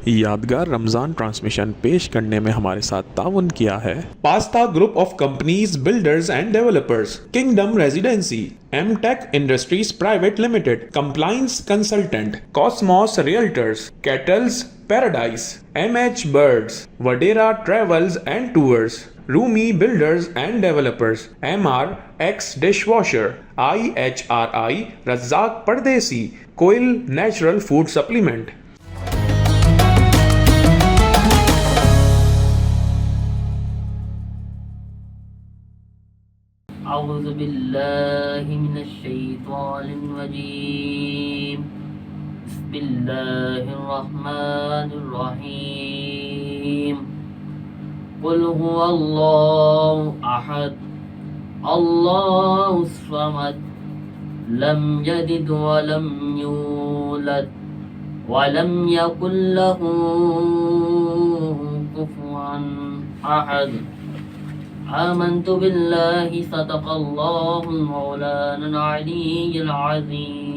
یادگار رمضان ٹرانسمیشن پیش کرنے میں ہمارے ساتھ تعاون کیا ہے pasta group of companies builders and developers, kingdom residency, M tech industries private limited, compliance consultant, Cosmos realtors, cattles paradise, M H birds, Wadera travels and tours, Rumi builders and developers, M R X dish washer, I H R I, Razzaq Pardesi, Koel natural food supplement. اعوذ باللہ من الشیطان الرجیم، بسم اللہ الرحمن الرحیم، قل هو اللہ احد اللہ الصمد لم یلد ولم یولد ولم یکن له کفوا احد، آمنت باللہ صدق اللہ مولانا العلی العظیم۔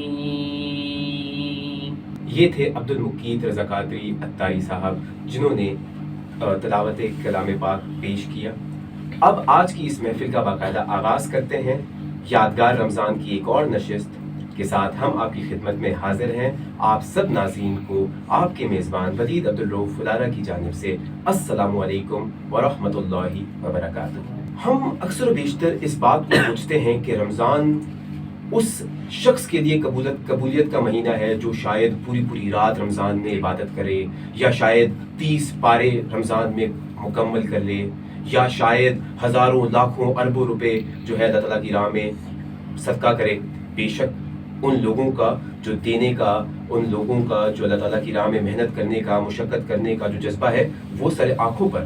یہ تھے عبد المقیت رضا قادری اتاری صاحب، جنہوں نے تلاوت کلام پاک پیش کیا۔ اب آج کی اس محفل کا باقاعدہ آغاز کرتے ہیں یادگار رمضان کی ایک اور نشست کے ساتھ۔ ہم آپ کی خدمت میں حاضر ہیں، آپ سب ناظرین کو آپ کے میزبان ولید عبدالرؤف فلارہ کی جانب سے السلام علیکم ورحمۃ اللہ وبرکاتہ۔ ہم اکثر و بیشتر اس بات کو سوچتے ہیں کہ رمضان اس شخص کے لیے قبولیت کا مہینہ ہے جو شاید پوری رات رمضان میں عبادت کرے، یا شاید 30 پارے رمضان میں مکمل کر لے، یا شاید ہزاروں لاکھوں اربوں روپے جو ہے اللہ تعالیٰ کی راہ میں صدقہ کرے۔ بے شک ان لوگوں کا جو دینے کا، ان لوگوں کا جو اللہ تعالیٰ کی راہ میں محنت کرنے کا، مشقت کرنے کا جو جذبہ ہے وہ سر آنکھوں پر۔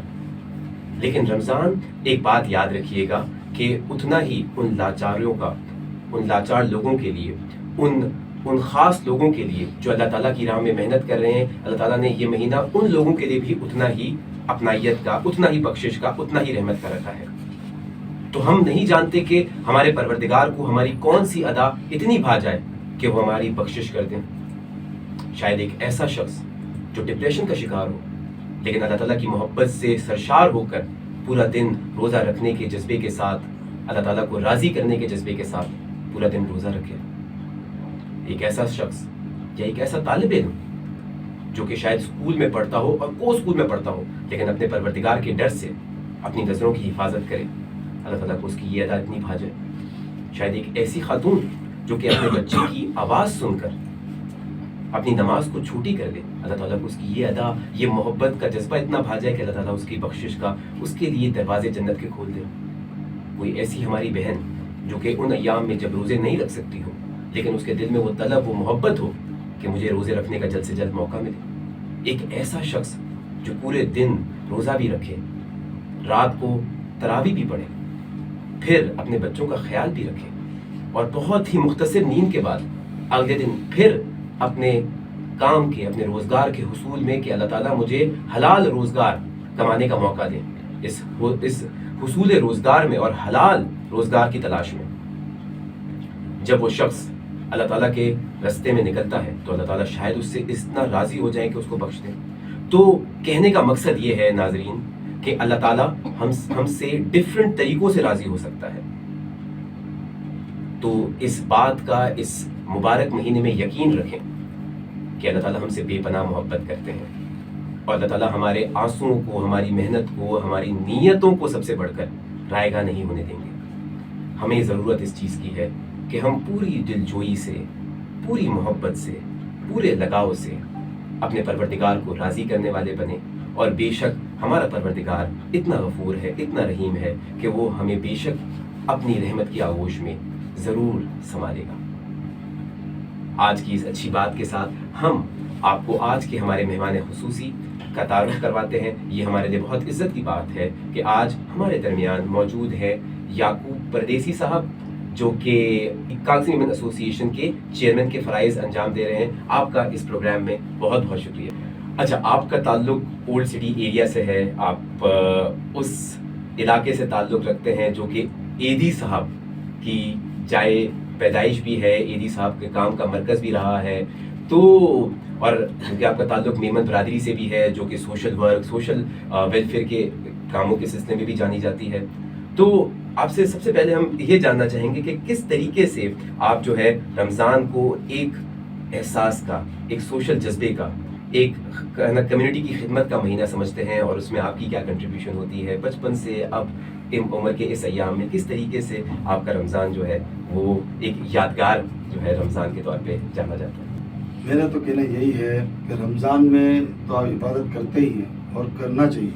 لیکن رمضان ایک بات یاد رکھیے گا کہ اتنا ہی ان لاچار لوگوں کے لیے، ان خاص لوگوں کے لیے جو اللہ تعالیٰ کی راہ میں محنت کر رہے ہیں، اللہ تعالیٰ نے یہ مہینہ ان لوگوں کے لیے بھی اتنا ہی اپنائیت کا، اتنا ہی بخشش کا، اتنا ہی رحمت کا رکھا ہے۔ تو ہم نہیں جانتے کہ ہمارے پروردگار کو ہماری کون سی ادا اتنی بھا جائے کہ وہ ہماری بخشش کر دیں۔ شاید ایک ایسا شخص جو ڈپریشن کا شکار ہو، لیکن اللہ تعالیٰ کی محبت سے سرشار ہو کر پورا دن روزہ رکھنے کے جذبے کے ساتھ، اللہ تعالیٰ کو راضی کرنے کے جذبے کے ساتھ پورا دن روزہ رکھے۔ ایک ایسا شخص یا ایک ایسا طالب علم جو کہ شاید اسکول میں پڑھتا ہو اور کو اسکول میں پڑھتا ہو، لیکن اپنے پروردگار کے ڈر سے اپنی نظروں کی حفاظت کرے، اللہ تعالیٰ کو اس کی یہ ادا اتنی بھا جائے۔ شاید ایک ایسی خاتون جو کہ اپنے بچے کی آواز سن کر اپنی نماز کو چھوٹی کر دے، اللہ تعالیٰ کو اس کی یہ ادا، یہ محبت کا جذبہ اتنا بھا جائے کہ اللہ تعالیٰ اس کی بخشش کا، اس کے لیے دروازے جنت کے کھول دے۔ کوئی ایسی ہماری بہن جو کہ ان ایام میں جب روزے نہیں رکھ سکتی ہو، لیکن اس کے دل میں وہ طلب، وہ محبت ہو کہ مجھے روزے رکھنے کا جلد سے جلد موقع ملے۔ ایک ایسا شخص جو پورے دن روزہ بھی رکھے، رات کو تراویح بھی پڑھے، پھر اپنے بچوں کا خیال بھی رکھے، اور بہت ہی مختصر نیند کے بعد اگلے دن پھر اپنے کام کے، اپنے روزگار کے حصول میں کہ اللہ تعالیٰ مجھے حلال روزگار کمانے کا موقع دے، اس حصول روزگار میں اور حلال روزگار کی تلاش میں جب وہ شخص اللہ تعالیٰ کے راستے میں نکلتا ہے تو اللہ تعالیٰ شاید اس سے اتنا راضی ہو جائے کہ اس کو بخش دیں۔ تو کہنے کا مقصد یہ ہے ناظرین کہ اللہ تعالیٰ ہم سے ڈیفرنٹ طریقوں سے راضی ہو سکتا ہے۔ تو اس بات کا اس مبارک مہینے میں یقین رکھیں کہ اللہ تعالیٰ ہم سے بے پناہ محبت کرتے ہیں، اور اللہ تعالیٰ ہمارے آنسوؤں کو، ہماری محنت کو، ہماری نیتوں کو سب سے بڑھ کر رائے گاہ نہیں ہونے دیں گے۔ ہمیں ضرورت اس چیز کی ہے کہ ہم پوری دلجوئی سے، پوری محبت سے، پورے لگاؤ سے اپنے پروردگار کو راضی کرنے والے بنیں، اور بے شک ہمارا پروردگار اتنا غفور ہے، اتنا رحیم ہے کہ وہ ہمیں بے شک اپنی رحمت کی آغوش میں ضرور سنبھالے گا۔ آج کی اس اچھی بات کے ساتھ ہم آپ کو آج کے ہمارے مہمان خصوصی کا تعارف کرواتے ہیں۔ یہ ہمارے لیے بہت عزت کی بات ہے کہ آج ہمارے درمیان موجود ہے یعقوب پردیسی صاحب، جو کہ کاغذی ویمن ایسوسی ایشن کے چیئرمین کے فرائض انجام دے رہے ہیں۔ آپ کا اس پروگرام میں بہت بہت شکریہ۔ اچھا، آپ کا تعلق اولڈ سٹی ایریا سے ہے، آپ اس علاقے سے تعلق رکھتے ہیں جو کہ ایدی صاحب کی جائے پیدائش بھی ہے، ایدی صاحب کے کام کا مرکز بھی رہا ہے، تو اور کیونکہ آپ کا تعلق میمن برادری سے بھی ہے جو کہ سوشل ورک سوشل ویلفیئر کے کاموں کے سلسلے میں بھی جانی جاتی ہے، تو آپ سے سب سے پہلے ہم یہ جاننا چاہیں گے کہ کس طریقے سے آپ جو ہے رمضان کو ایک احساس کا، ایک سوشل جذبے کا، ایک کمیونٹی کی خدمت کا مہینہ سمجھتے ہیں، اور اس میں آپ کی کیا کنٹریبیوشن ہوتی ہے بچپن سے اب عمر کے اس ایام میں، کس طریقے سے آپ کا رمضان جو ہے وہ ایک یادگار جو ہے رمضان کے طور پہ جانا جاتا ہے؟ میرا تو کہنا یہی ہے کہ رمضان میں تو آپ عبادت کرتے ہی ہیں اور کرنا چاہیے،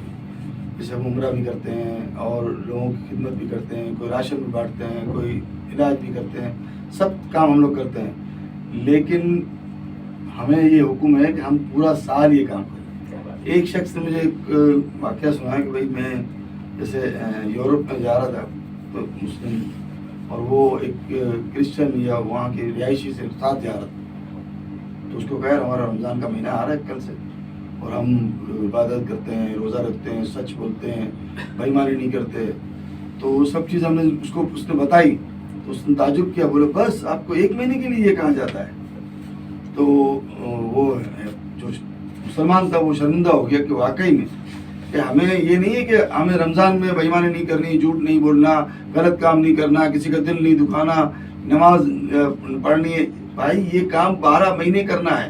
جیسے ہم عمرہ بھی کرتے ہیں اور لوگوں کی خدمت بھی کرتے ہیں، کوئی راشن بھی بانٹتے ہیں، کوئی علاج بھی کرتے ہیں، سب کام ہم لوگ کرتے ہیں، لیکن ہمیں یہ حکم ہے کہ ہم پورا سال یہ کام کریں۔ ایک شخص نے مجھے ایک واقعہ سنایا کہ بھائی میں جیسے یورپ میں جا رہا تھا تو مسلم، اور وہ ایک کرسچن یا وہاں کے رہائشی سے ساتھ جا رہا تھا، تو اس کو کہا ہمارا رمضان کا مہینہ آ رہا ہے کل سے، اور ہم عبادت کرتے ہیں، روزہ رکھتے ہیں، سچ بولتے ہیں، بےایمانی نہیں کرتے، تو وہ سب چیز ہم نے اس نے بتائی، تو اس نے تعجب کیا، بولے بس آپ کو ایک مہینے کے لیے یہ کہا جاتا ہے؟ تو وہ جو مسلمان تھا وہ شرمندہ ہو گیا کہ واقعی میں کہ ہمیں یہ نہیں ہے کہ ہمیں رمضان میں بےایمانی نہیں کرنی، جھوٹ نہیں بولنا، غلط کام نہیں کرنا، کسی کا دل نہیں دکھانا، نماز پڑھنی ہے۔ بھائی یہ کام 12 مہینے کرنا ہے،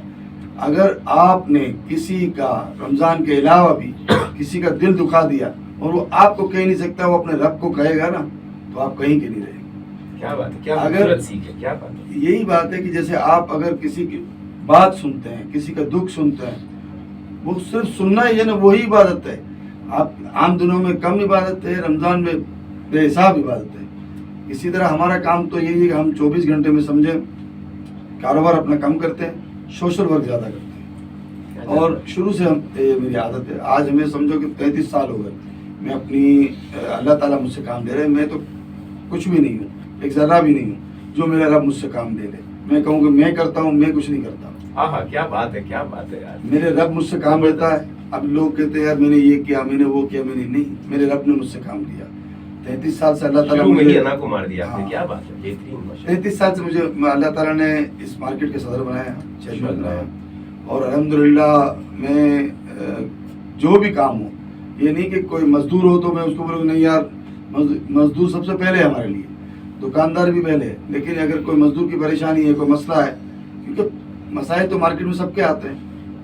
اگر آپ نے کسی کا رمضان کے علاوہ بھی کسی کا دل دکھا دیا اور وہ آپ کو کہہ نہیں سکتا، وہ اپنے رب کو کہے گا نا، تو آپ کہیں کے نہیں رہیں گے۔ کیا بات ہے، کیا اگر سیکھ ہے، کیا بات ہے۔ یہی بات ہے کہ جیسے آپ اگر کسی کی بات سنتے ہیں، کسی کا دکھ سنتے ہیں، وہ صرف سننا ہی ہے نا، وہی عبادت ہے۔ آپ عام دنوں میں کم عبادت ہے، رمضان میں بے حساب عبادت ہے۔ اسی طرح ہمارا کام تو یہی ہے کہ ہم 24 گھنٹے میں سمجھیں کاروبار اپنا کم کرتے ہیں، سوشل ورک زیادہ کرتے ہیں، اور شروع سے میری عادت ہے۔ آج ہمیں سمجھو کہ 33 سال ہو گئے، میں اپنی اللہ تعالیٰ مجھ سے کام دے رہے ہیں، میں تو کچھ بھی نہیں ہوں، ایک ذرہ بھی نہیں ہوں، جو میرا رب مجھ سے کام دے لے، میں کہوں کہ میں کرتا ہوں، میں کچھ نہیں کرتا۔ ہاں کیا بات ہے، کیا بات ہے یار، میرے رب مجھ سے کام لیتا ہے۔ اب لوگ کہتے ہیں یار میں نے یہ کیا، میں نے وہ کیا، میں نے نہیں، میرے رب نے مجھ سے کام لیا۔ 33 سال سے اللہ تعالیٰ مجھے انا کو مار دیا آپ نے، کیا بات ہے، بہترین ماشاءاللہ۔ 33 سال سے مجھے اللہ تعالیٰ نے اس مارکیٹ کے صدر بنایا، چیئرمین بنایا، اور الحمدللہ میں جو بھی کام ہو، یہ نہیں کہ کوئی مزدور ہو تو میں اس کو بولوں نہیں یار، مزدور سب سے پہلے ہمارے لیے، دکاندار بھی پہلے، لیکن اگر کوئی مزدور کی پریشانی ہے، کوئی مسئلہ ہے، کیونکہ مسائل تو مارکیٹ میں سب کے آتے ہیں،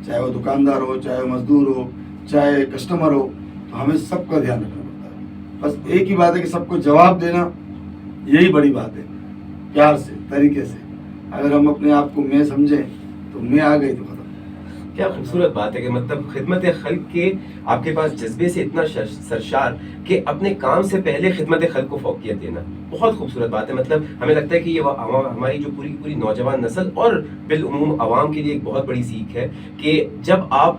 چاہے وہ دکاندار ہو، چاہے وہ مزدور ہو، چاہے کسٹمر ہو، تو ہمیں سب کا دھیان رکھنا پڑتا ہے۔ بس ایک ہی بات ہے کہ سب کو جواب دینا، یہی بڑی بات ہے، پیار سے، طریقے سے۔ اگر ہم اپنے آپ کو میں سمجھیں تو میں آ گئی تو ختم۔ کیا خوبصورت بات ہے کہ مطلب خدمت خلق کے آپ کے پاس جذبے سے اتنا سرشار کہ اپنے کام سے پہلے خدمت خلق کو فوقیت دینا، بہت خوبصورت بات ہے۔ مطلب ہمیں لگتا ہے کہ یہ ہماری جو پوری نوجوان نسل اور بالعموم عوام کے لیے ایک بہت بڑی سیکھ ہے کہ جب آپ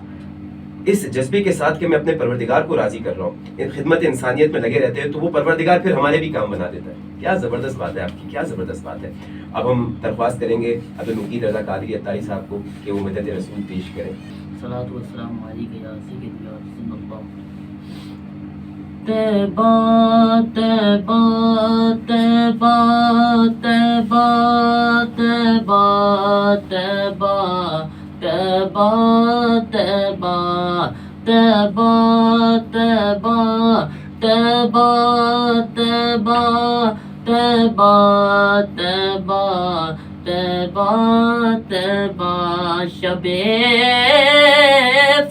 اس جذبے کے ساتھ کہ میں اپنے پروردگار کو راضی کر رہا ہوں، خدمت انسانیت میں لگے رہتے ہیں، تو وہ پروردگار پھر ہمارے بھی کام بنا دیتا ہے۔ کیا زبردست بات ہے آپ کی، کیا زبردست بات ہے۔ اب ہم درخواست کریں گے عبدالمقید رضا قادری عطاری صاحب کو کہ وہ مدد رسول پیش کریں۔ صلاۃ والسلام علیک یا سیدی یا رسول اللہ۔ طیبہ طیبہ طیبہ طیبہ طیبہ طیبہ طیبہ طیبہ طیبہ طیبہ طیبہ طیبہ طیبہ طیبہ طیبہ طیبہ شب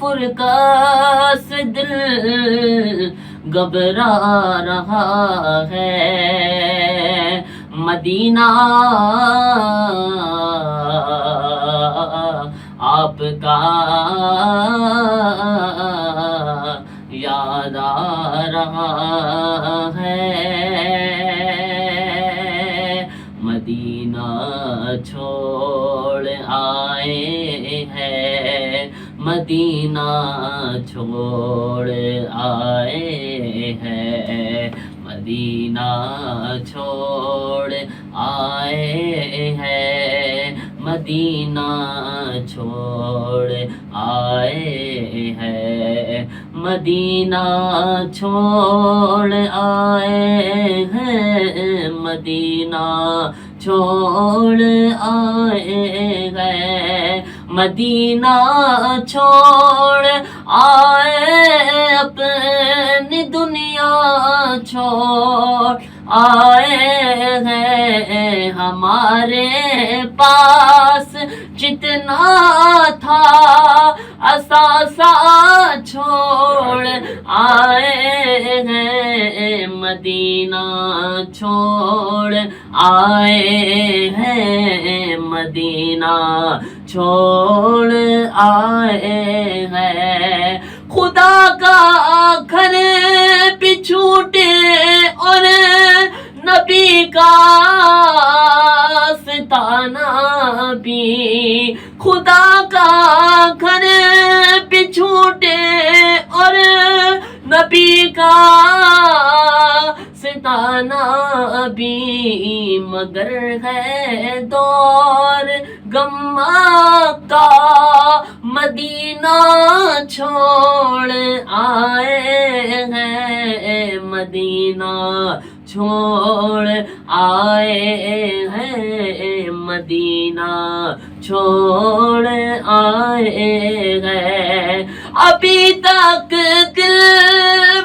فرقہ سے دل گھبرا رہا ہے، مدینہ آپ کا یاد آ رہا ہے، مدینہ چھوڑ آئے ہیں، مدینہ چھوڑ آئے ہیں، مدینہ چھوڑ آئے ہیں، مدینہ چھوڑ آئے ہیں، مدینہ چھوڑ آئے ہیں، مدینہ چھوڑ آئے ہیں، مدینہ چھوڑ آئے اپنی دنیا چھوڑ آئے ہیں ہمارے پاس جتنا تھا اثاثہ چھوڑ آئے ہیں مدینہ چھوڑ آئے ہیں مدینہ چھوڑ آئے ہیں خدا کا گھر بھی چھوٹے اور نبی کا ستانہ بھی خدا کا گھر بھی چھوٹے اور نبی کا ستانہ بھی مگر ہے دور غم کا مدینہ چھوڑ آئے ہیں مدینہ چھوڑ آئے ہیں مدینہ چھوڑ آئے ہیں ابھی تک دل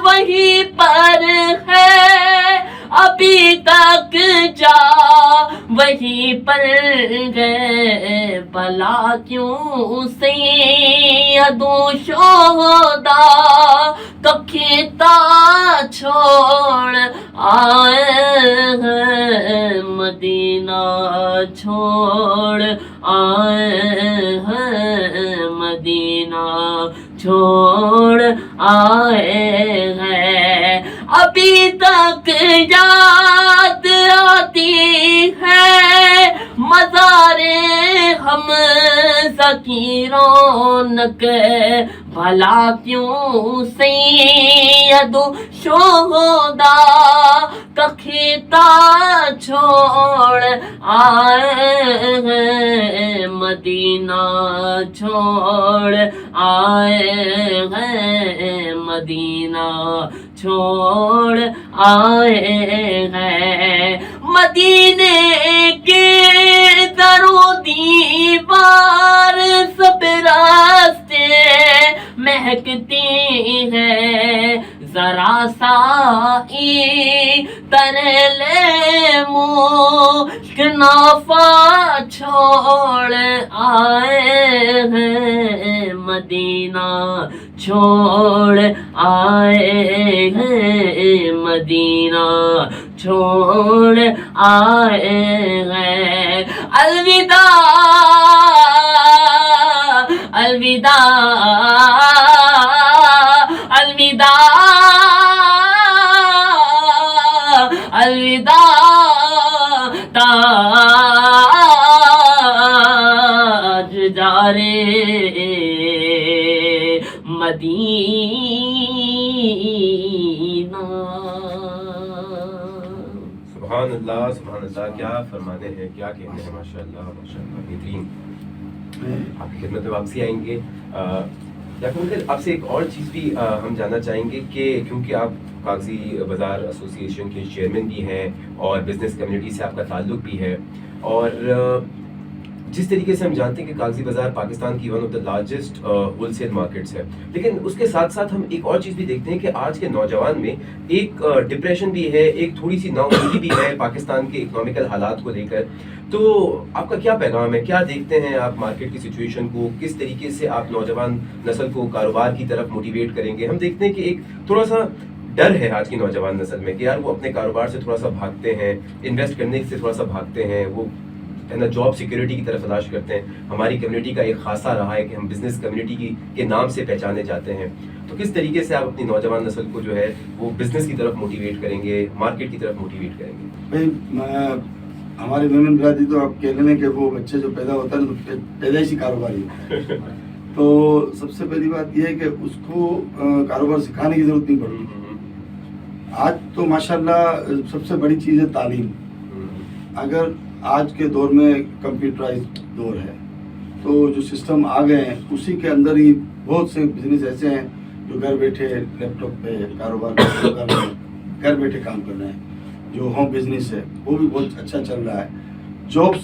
وہیں پر ہے ابھی تک جا وہیں پر گئے بھلا کیوں سیدوں شہدا کا کھیتا چھوڑ آئے ہیں مدینہ چھوڑ آئے ہیں مدینہ چھوڑ آئے ہیں ابھی تک یاد آتی ہے مزار حمزہ کی رونق بھلا کیوں سیدوں شہدا کا کھیتا چھوڑ آئے ہیں مدینہ چھوڑ آئے ہیں مدینہ چھوڑ آئے ہیں مدینے کے در و دیوار سب راستے مہکتی ہے ذرا سا ترلے مشک نافہ چھوڑ آئے ہیں مدینہ چھوڑ آئے ہیں مدینہ چھوڑ آئے ہیں الوداع الوداع الوداع الوداع تاج جارے مدینہ. سبحان اللہ کیا فرمانے ہیں کیا کہنے ہیں ماشاء اللہ بہترین. آپ کی خدمت میں واپسی آئیں گے. آپ سے ایک اور چیز بھی ہم جاننا چاہیں گے کہ کیونکہ آپ کاغذی بازار ایسوسی ایشن کے چیئرمین بھی ہیں اور بزنس کمیونٹی سے آپ کا تعلق بھی ہے اور جس طریقے سے ہم جانتے ہیں کہ کاغذی بازار پاکستان کی one of the largest wholesale markets ہے لیکن اس کے ساتھ ساتھ ہم ایک اور چیز بھی دیکھتے ہیں کہ آج کے نوجوان میں ایک ڈپریشن بھی ہے ایک تھوڑی سی ناامیدی بھی ہے پاکستان کے اکنامیکل حالات کو لے کر. تو آپ کا کیا پیغام ہے کیا دیکھتے ہیں آپ مارکیٹ کی سچویشن کو کس طریقے سے آپ نوجوان نسل کو کاروبار کی طرف موٹیویٹ کریں گے. ہم دیکھتے ہیں کہ ایک تھوڑا سا ڈر ہے آج کی نوجوان نسل میں کہ یار وہ اپنے کاروبار سے تھوڑا سا بھاگتے ہیں انویسٹ کرنے سے تھوڑا سا بھاگتے ہیں وہ ہے نا جاب سیکیورٹی کی طرف تلاش کرتے ہیں. ہماری کمیونٹی کا ایک خاصہ رہا ہے کہ ہم بزنس کمیونٹی کے نام سے پہچانے جاتے ہیں. تو کس طریقے سے آپ اپنی نوجوان نسل کو جو ہے وہ بزنس کی طرف موٹیویٹ کریں گے مارکیٹ کی طرف موٹیویٹ کریں گے؟ بھائی ہمارے مومن برادری تو آپ کہہ لیں کہ وہ بچے جو پیدا ہوتا ہے نا تو پیدائشی کاروباری ہوتا ہے. تو سب سے پہلی بات یہ ہے کہ اس کو کاروبار سکھانے کی ضرورت نہیں پڑتی. آج تو ماشاءاللہ سب سے بڑی چیز ہے تعلیم. اگر آج کے دور میں کمپیوٹرائز دور ہے تو جو سسٹم آ گئے ہیں اسی کے اندر ہی بہت سے بزنس ایسے ہیں جو گھر بیٹھے لیپ ٹاپ پہ کاروبار کر رہے ہیں گھر بیٹھے کام کر رہے ہیں. جو ہوم بزنس ہے وہ بھی بہت اچھا چل رہا ہے. جابس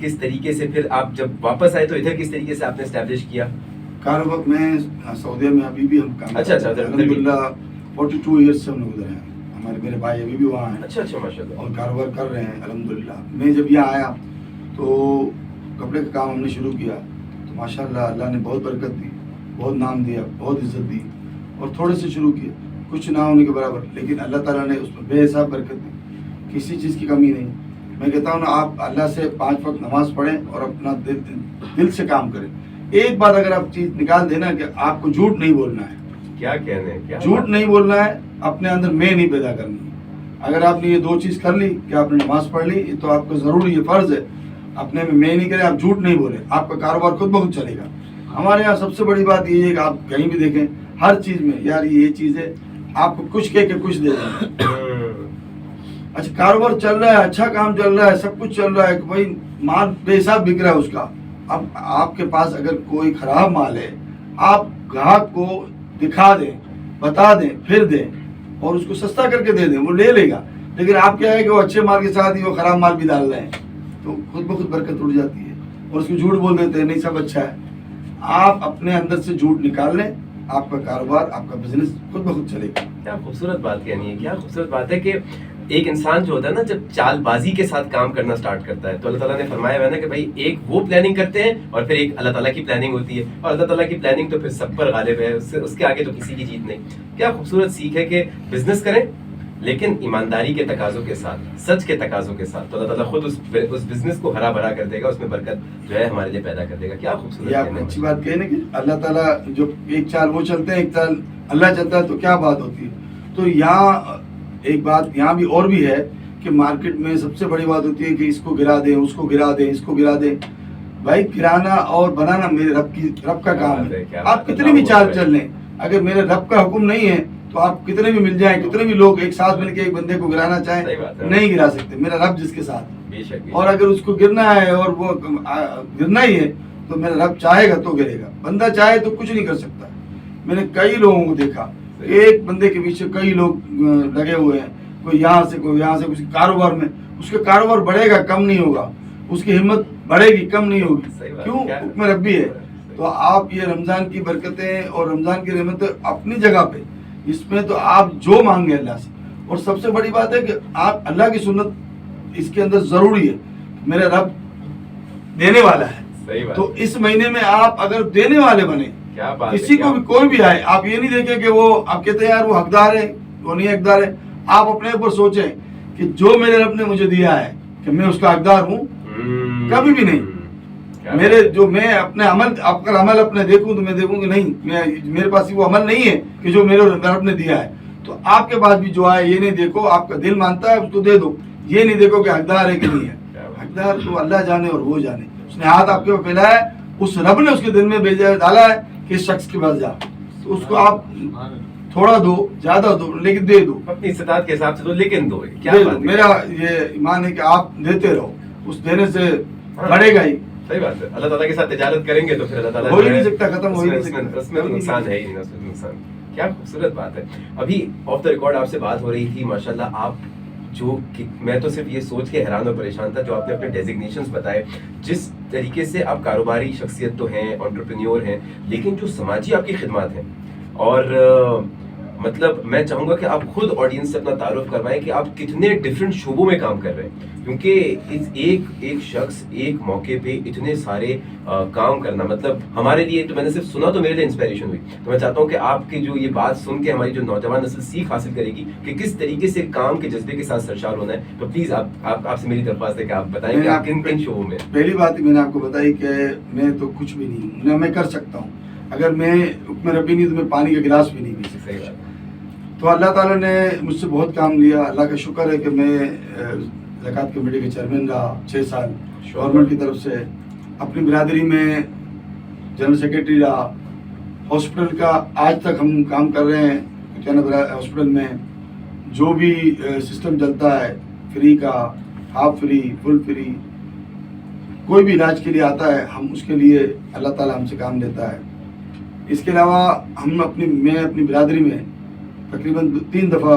کس طریقے سے پھر آپ جب واپس آئے تو ادھر کس طریقے سے آپ نے اسٹیبلش کیا؟ کاروبار میں سعودیہ میں ابھی بھی ہم کام اچھا، الحمدللہ 42 ایئرس سے ہم لوگ ادھر ہیں. میرے بھائی ابھی بھی وہاں ہیں. اچھا ماشاء اللہ. اور کاروبار کر رہے ہیں الحمدللہ. میں جب یہاں آیا تو کپڑے کا کام ہم نے شروع کیا تو ماشاءاللہ اللہ نے بہت برکت دی، بہت نام دیا، بہت عزت دی. اور تھوڑے سے شروع کیا، کچھ نہ ہونے کے برابر، لیکن اللہ تعالیٰ نے اس میں بے حساب برکت دی، کسی چیز کی کمی نہیں. میں کہتا ہوں نا، آپ اللہ سے 5 وقت نماز پڑھیں اور اپنا دل سے کام کریں. ایک بات اگر آپ چیز نکال دینا کہ آپ کو جھوٹ نہیں بولنا ہے. کیا کہنے، جھوٹ نہیں بولنا ہے، اپنے اندر میں نہیں پیدا کرنی ہے. اگر آپ نے یہ 2 چیز کر لی کہ آپ نے نماز پڑھ لی، تو آپ کو ضروری یہ فرض ہے اپنے میں نہیں کریں، آپ جھوٹ نہیں بولیں، آپ کا کاروبار خود بخود چلے گا. ہمارے یہاں سب سے بڑی بات یہ ہے کہ آپ کہیں بھی دیکھیں، ہر چیز میں یار یہ چیز ہے، آپ کو کچھ کہہ کے کچھ دے دیں. اچھا کاروبار چل رہا ہے، اچھا کام چل رہا ہے، سب کچھ چل رہا ہے کہ بھائی مال بے حساب بک رہا ہے اس کا. اب آپ کے پاس اگر کوئی خراب مال ہے، آپ گاہک کو دکھا دیں، بتا دیں، پھر دیں اور اس کو سستا کر کے دے دیں، وہ لے لے گا. لیکن آپ کیا ہے کہ وہ اچھے مال کے ساتھ ہی وہ خراب مال بھی ڈال رہے ہیں، تو خود بخود برکت اڑ جاتی ہے اور اس کو جھوٹ بول دیتے ہیں نہیں سب اچھا ہے. آپ اپنے اندر سے جھوٹ نکال لیں، آپ کا کاروبار، آپ کا بزنس خود بخود چلے گا. کیا خوبصورت بات کہنی ہے، کیا خوبصورت بات ہے کہ ایک انسان جو ہوتا ہے نا، جب چال بازی کے ساتھ کام کرنا سٹارٹ کرتا ہے تو اللہ تعالیٰ نے فرمایا ہوا ہے نا کہ بھائی ایک وہ پلاننگ کرتے ہیں اور پھر ایک اللہ تعالیٰ کی پلاننگ ہوتی ہے، اور اللہ تعالیٰ کی پلاننگ تو پھر سب پر غالب ہے، اس کے آگے تو کسی کی جیت نہیں. کیا خوبصورت سیکھ ہے کہ بزنس کریں لیکن ایمانداری کے تقاضوں کے ساتھ، سچ کے تقاضوں کے ساتھ، تو اللہ تعالیٰ خود اس بزنس کو ہرا بھرا کر دے گا، اس میں برکت جو ہے ہمارے لیے پیدا کر دے گا. کیا خوبصورت یہ آپ اچھی بات کہیں نا کہ اللہ تعالیٰ جو ایک چال وہ چلتے ہیں، ایک چال اللہ چلتا ہے، تو کیا بات ہوتی ہے. تو یہاں ایک بات یہاں بھی اور بھی ہے کہ مارکیٹ میں سب سے بڑی بات ہوتی ہے کہ اس کو گرا دیں، اس کو گرا دیں، اس کو گرا دیں. بھائی گرانا اور بنانا میرے رب کا کام ہے. آپ کتنی بھی چال چل لیں، اگر میرے رب کا حکم نہیں ہے تو آپ کتنے بھی مل جائیں، کتنے بھی لوگ ایک ساتھ مل کے ایک بندے کو گرانا چاہیں، نہیں گرا سکتے. میرا رب جس کے ساتھ، اور اگر اس کو گرنا ہے اور وہ گرنا ہی ہے تو میرا رب چاہے گا تو گرے گا. بندہ چاہے تو کچھ نہیں کر سکتا. میں نے کئی لوگوں کو دیکھا، ایک بندے کے پیچھے کئی لوگ لگے ہوئے ہیں، کوئی یہاں سے کوئی یہاں سے. کسی کاروبار میں اس کا کاروبار بڑھے گا، کم نہیں ہوگا، اس کی ہمت بڑھے گی، کم نہیں ہوگی. کیوں؟ حکم ربی ہے. تو آپ یہ رمضان کی برکتیں اور رمضان کی رحمتیں اپنی جگہ پہ، اس میں تو آپ جو مانگے اللہ سے. اور سب سے بڑی بات ہے کہ آپ اللہ کی سنت اس کے اندر ضروری ہے. میرا رب دینے والا ہے، تو اس مہینے میں آپ اگر دینے والے بنے، کسی کو بھی کوئی بھی آئے، آپ یہ نہیں دیکھیں کہ وہ آپ کہتے ہیں یار وہ حقدار ہے، وہ نہیں حقدار ہے. آپ اپنے اوپر سوچیں کہ جو میرے رب نے مجھے دیا ہے کہ میں اس کا حقدار ہوں؟ کبھی بھی نہیں. میں اپنے عمل اپنے دیکھوں تو میں دیکھوں کہ نہیں، میرے پاس وہ عمل نہیں ہے کہ جو میرے رب نے دیا ہے. تو آپ کے پاس بھی جو آئے یہ نہیں دیکھو آپ کا دل مانتا ہے اس کو دے دو، یہ نہیں دیکھو کہ حقدار ہے کہ نہیں ہے. حقدار تو اللہ جانے اور وہ جانے. اس نے ہاتھ آپ کے اوپر پھیلایا ہے، اس رب نے اس کے دل میں بھیجا ڈالا ہے کہ اس شخص کے پاس جا، تو اس کو آپ تھوڑا دو، زیادہ دو، لیکن دے دو، اپنی استطاعت کے حساب سے دو، لیکن دو. کیا دے دو. میرا یہ ایمان ہے کہ آپ دیتے رہو، اس دینے سے بڑھے گا ہی. صحیح بات ہے. اللہ تعالیٰ کے ساتھ تجارت کریں گے تو پھر اللہ تعالیٰ ہو ہی نہیں سکتا، ختم ہو ہی نہیں سکتا. اس میں تو نقصان ہے ہی نہیں، اس میں نقصان. کیا خوبصورت بات ہے. ابھی آف دا ریکارڈ آپ سے بات ہو رہی تھی، ماشاءاللہ آپ جو میں تو صرف یہ سوچ کے حیران اور پریشان تھا جو آپ نے اپنے ڈیزگنیشنز بتائے، جس طریقے سے آپ کاروباری شخصیت تو ہیں، انٹرپرینیور ہیں، لیکن جو سماجی آپ کی خدمات ہیں. اور مطلب میں چاہوں گا کہ آپ خود آڈینس سے اپنا تعارف کروائیں کہ آپ کتنے ڈفرینٹ شعبوں میں کام کر رہے ہیں، کیونکہ ایک شخص ایک موقع پہ اتنے سارے کام کرنا، مطلب ہمارے لیے تو میں نے صرف سنا تو میرے لیے انسپائریشن ہوئی. تو میں چاہتا ہوں کہ آپ کی جو یہ بات سن کے ہماری جو نوجوان نسل سیکھ حاصل کرے گی کہ کس طریقے سے کام کے جذبے کے ساتھ سرشار ہونا ہے، تو پلیز آپ سے میری درخواست ہے کہ آپ بتائیں کہ آپ کن کن شعبوں میں. پہلی بات میں نے آپ کو بتائی کہ میں تو کچھ بھی نہیں ہوں، میں کر سکتا ہوں. اگر میں حکم ربی نہیں تو میں پانی کا گلاس بھی نہیں پی سکتا. صحیح بات. تو اللہ تعالیٰ نے مجھ سے بہت کام لیا. اللہ کا شکر ہے کہ میں زکوٰۃ کمیٹی کے چیئرمین رہا 6 سال گورنمنٹ کی طرف سے. اپنی برادری میں جنرل سیکریٹری رہا. ہاسپٹل کا آج تک ہم کام کر رہے ہیں. ہاسپٹل میں جو بھی سسٹم چلتا ہے، فری کا، ہاف فری، فل فری، کوئی بھی علاج کے لیے آتا ہے ہم اس کے لیے اللہ تعالیٰ ہم سے کام لیتا ہے. اس کے علاوہ میں اپنی برادری میں تقریباً 3 دفعہ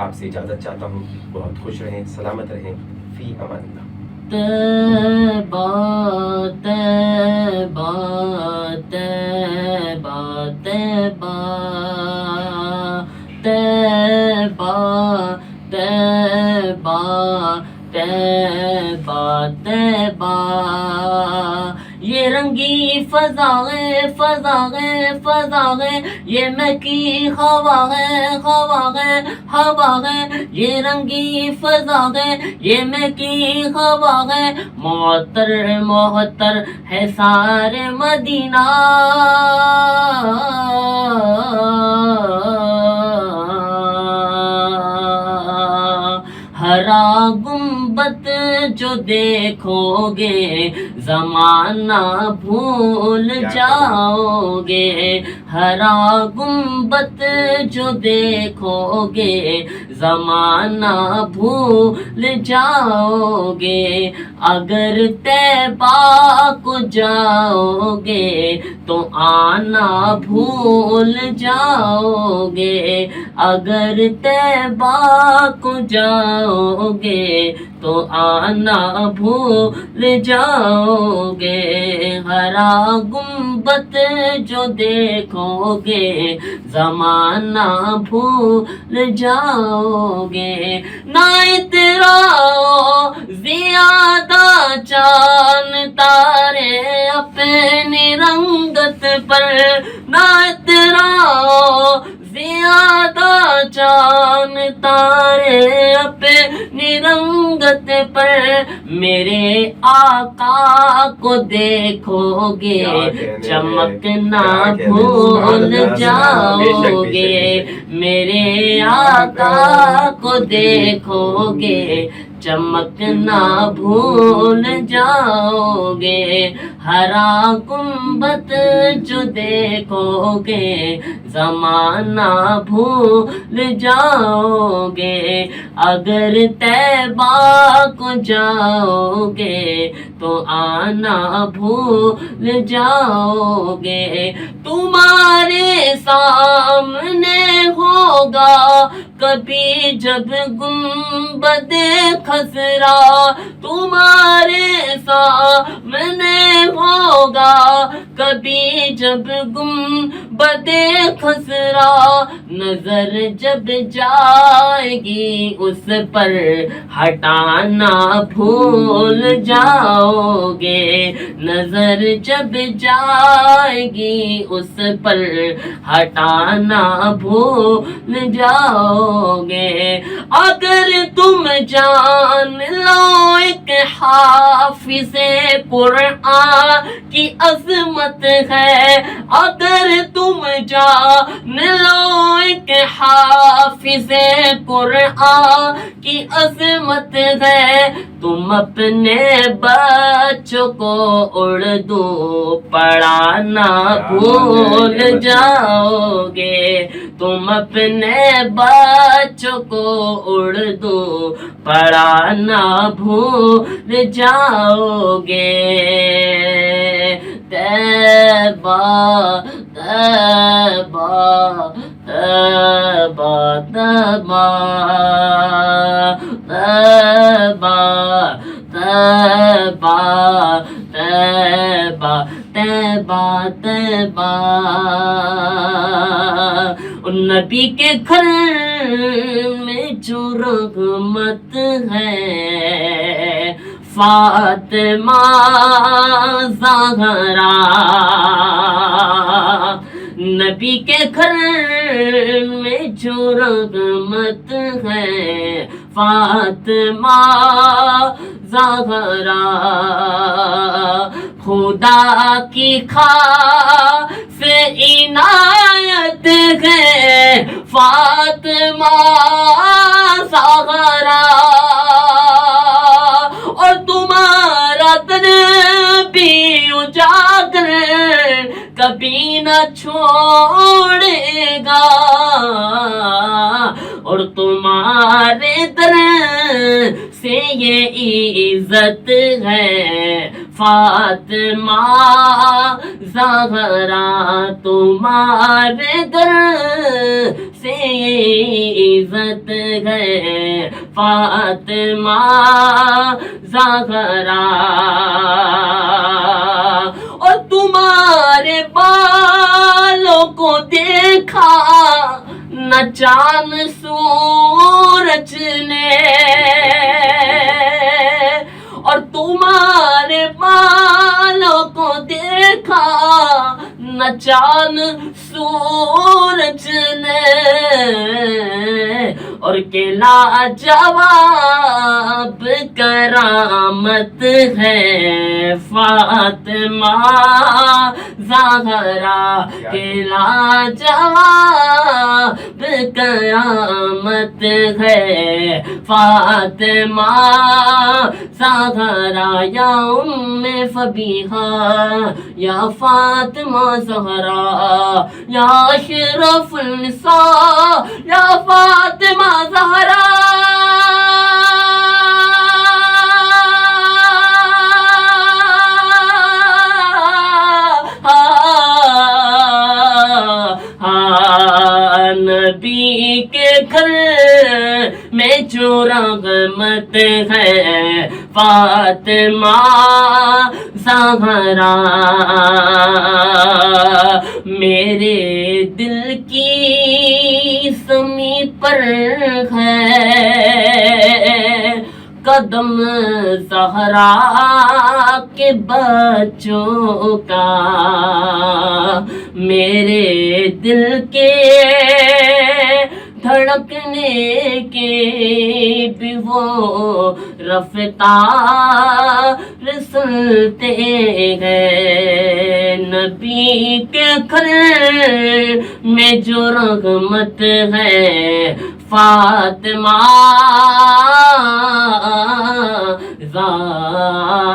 آپ سے اجازت چاہتا ہوں. بہت خوش رہیں, سلامت رہیں. فی امان اللہ. طیبہ طیبہ طیبہ طیبہ طیبہ طیبہ طیبہ طیبہ. یہ رنگی فضائیں فضائیں فضائیں, یہ مکی ہوا ہے ہوا ہے ہوا ہے. یہ رنگی فضائیں یہ مکی ہوا ہے. معطر معطر ہے سارے مدینہ. ہرا گنبد جو دیکھو گے زمانہ بھول جاؤ گے. ہرا گنبد جو دیکھو گے زمانہ بھول جاؤ گے. اگر طیبہ کو جاؤ گے تو آنا بھول جاؤ گے. اگر طیبہ کو جاؤ گے تو آنا بھول جاؤ گے. ہرا گنبد جو دیکھو گے زمانہ بھول جاؤ گے. نہ اتراؤ زیادہ چاند تارے اپنی رنگت پر. نہ اتراؤ زیادہ چاند تارے اپنی رنگت پر. میرے آقا کو دیکھو گے چمکنا بھول جاؤ گے. میرے آقا کو دیکھو گے چمکنا بھول جاؤ گے. ہرا گنبد جو دیکھو گے زمانہ بھول جاؤ گے. اگر طیبہ کو جاؤ گے تو آنا بھول جاؤ گے. تمہارے سامنے ہوگا کبھی جب گنبد خضرا. تمہارے سامنے ہوگا کبھی جب گنبد خضرا. نظر جب جائے گی اس پر ہٹانا بھول جاؤ گے. نظر جب جائے گی اس پر ہٹانا بھول جاؤ گے. اگر تم جان لو ایک حافظ قرآن کی عظمت ہے. اگر تم جان لو ایک حافظ قرآن کی عظمت ہے. تم اپنے بچوں کو اردو پڑھانا بھول جاؤ گے. تم اپنے بچوں کو اردو پڑھانا بھول جاؤ گے. طیبہ طیبہ طیبہ طیبہ طیبہ طیبہ طیبہ طیبہ طیبہ. نبی کے گھر میں جو رحمت ہے فاطمہ زہرا. نبی کے گھر میں جو رحمت ہے فاطمہ زہرا. خدا کی خاص عنایت ہے فاطمہ زہرا. اور تمہارا تن بھی اجاگر کبھی نہ چھوڑے گا. اور تمہارے در سے یہ عزت ہے فاطمہ زہرا. تمہارے در سے عزت ہے فاطمہ زہرا، اور تمہارے بالوں کو دیکھا نہ چاند سورج نے، اور تمہارے بالوں کو دیکھا نہ چاند سورج نے، اور کہ لاجواب کرامت ہے فاطمہ زہرا، کہ لاجواب کرامت ہے فاطمہ زہرا، یا ام فبیہا یا فاطمہ زہرا، یا اشرف النساء یا فاطمہ زہرا، نبی کے گھر میں جو رحمت ہے فاطمہ زہرا، میرے دل کی زمین پر ہے قدم زہرا کے بچوں کا، میرے دل کے دھڑکنے کے بھی وہ رفتار سنتے ہیں، نبی کے گھر میں جو رحمت ہے فاطمہ زہرا۔